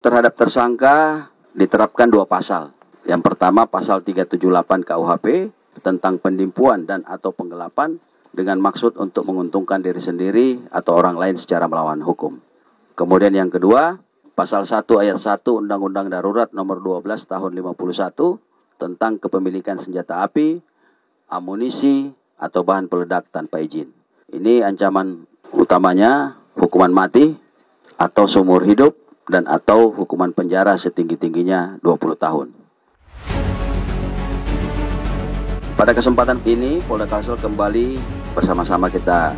terhadap tersangka diterapkan dua pasal. Yang pertama pasal 378 KUHP tentang penipuan dan atau penggelapan dengan maksud untuk menguntungkan diri sendiri atau orang lain secara melawan hukum. Kemudian yang kedua, pasal 1 ayat 1 Undang-Undang Darurat nomor 12 tahun 51 tentang kepemilikan senjata api, amunisi, atau bahan peledak tanpa izin. Ini ancaman utamanya hukuman mati atau seumur hidup dan atau hukuman penjara setinggi-tingginya 20 tahun. Pada kesempatan ini, Polda Kalsel kembali bersama-sama kita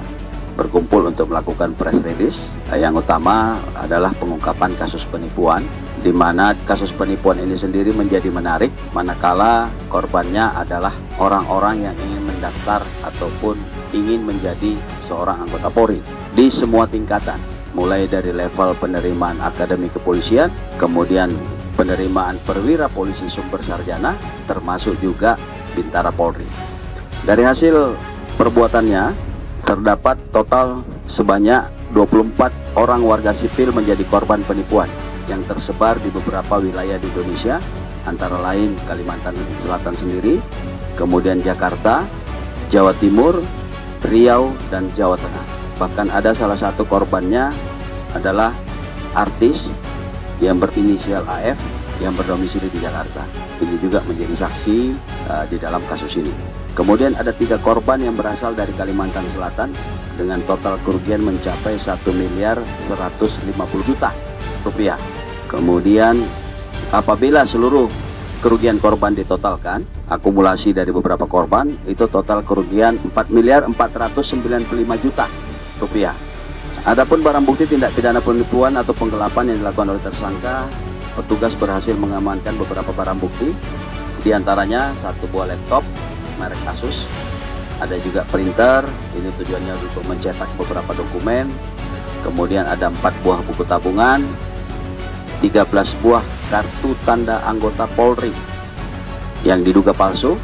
berkumpul untuk melakukan press release. Yang utama adalah pengungkapan kasus penipuan, di mana kasus penipuan ini sendiri menjadi menarik manakala korbannya adalah orang-orang yang ingin mendaftar ataupun ingin menjadi seorang anggota Polri di semua tingkatan, mulai dari level penerimaan akademi kepolisian, kemudian penerimaan perwira polisi sumber sarjana, termasuk juga Bintara Polri. Dari hasil perbuatannya terdapat total sebanyak 24 orang warga sipil menjadi korban penipuan yang tersebar di beberapa wilayah di Indonesia, antara lain Kalimantan Selatan sendiri, kemudian Jakarta, Jawa Timur, Riau, dan Jawa Tengah. Bahkan ada salah satu korbannya adalah artis yang berinisial AF yang berdomisili di Jakarta. Ini juga menjadi saksi di dalam kasus ini. Kemudian ada 3 korban yang berasal dari Kalimantan Selatan dengan total kerugian mencapai 1.150 juta rupiah. Kemudian apabila seluruh kerugian korban ditotalkan, akumulasi dari beberapa korban, itu total kerugian 4.495 juta rupiah. Adapun barang bukti tindak pidana penipuan atau penggelapan yang dilakukan oleh tersangka, petugas berhasil mengamankan beberapa barang bukti, diantaranya 1 buah laptop merek Asus, ada juga printer, ini tujuannya untuk mencetak beberapa dokumen, kemudian ada 4 buah buku tabungan, 13 buah kartu tanda anggota Polri yang diduga palsu,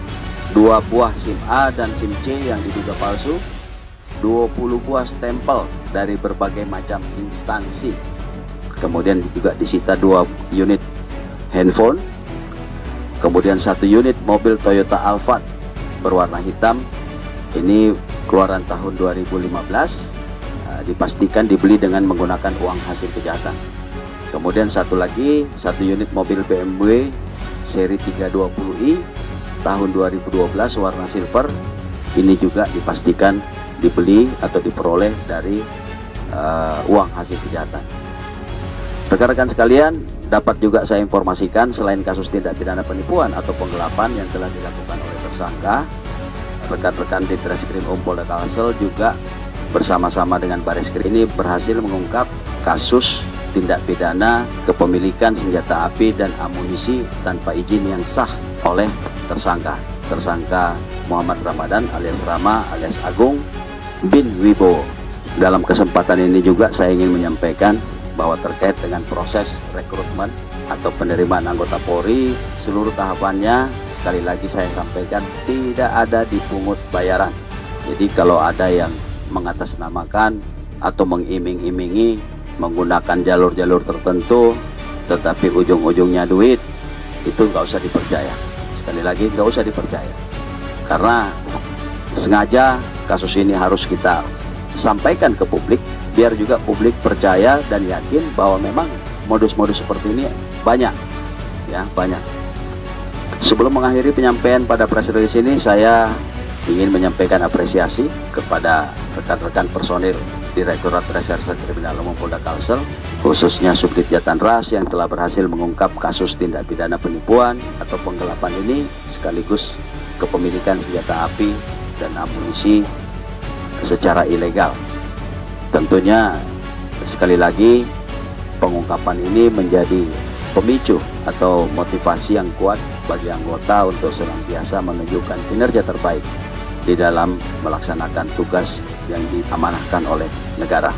2 buah SIM A dan SIM C yang diduga palsu, 20 buah stempel dari berbagai macam instansi. Kemudian juga disita 2 unit handphone, kemudian 1 unit mobil Toyota Alphard berwarna hitam, ini keluaran tahun 2015, dipastikan dibeli dengan menggunakan uang hasil kejahatan. Kemudian 1 unit mobil BMW seri 320i tahun 2012 warna silver, ini juga dipastikan dibeli atau diperoleh dari uang hasil kejahatan. Rekan-rekan sekalian, dapat juga saya informasikan selain kasus tindak pidana penipuan atau penggelapan yang telah dilakukan oleh tersangka, rekan-rekan di Treskrim Polda Kalsel juga bersama-sama dengan Bareskrim ini berhasil mengungkap kasus tindak pidana kepemilikan senjata api dan amunisi tanpa izin yang sah oleh tersangka Muhammad Ramadan alias Rama alias Agung bin Wibowo. Dalam kesempatan ini juga saya ingin menyampaikan bahwa terkait dengan proses rekrutmen atau penerimaan anggota Polri, seluruh tahapannya sekali lagi saya sampaikan tidak ada dipungut bayaran. Jadi kalau ada yang mengatasnamakan atau mengiming-imingi menggunakan jalur-jalur tertentu tetapi ujung-ujungnya duit, itu nggak usah dipercaya. Sekali lagi nggak usah dipercaya, karena sengaja kasus ini harus kita sampaikan ke publik biar juga publik percaya dan yakin bahwa memang modus-modus seperti ini banyak, ya banyak. Sebelum mengakhiri penyampaian pada press release ini, saya ingin menyampaikan apresiasi kepada rekan-rekan personil Direktorat Reserse Kriminal Umum Polda Kalsel, khususnya Subdit Jatan Ras yang telah berhasil mengungkap kasus tindak pidana penipuan atau penggelapan ini, sekaligus kepemilikan senjata api dan amunisi secara ilegal. Tentunya sekali lagi pengungkapan ini menjadi pemicu atau motivasi yang kuat bagi anggota untuk senantiasa menunjukkan kinerja terbaik di dalam melaksanakan tugas yang diamanahkan oleh negara.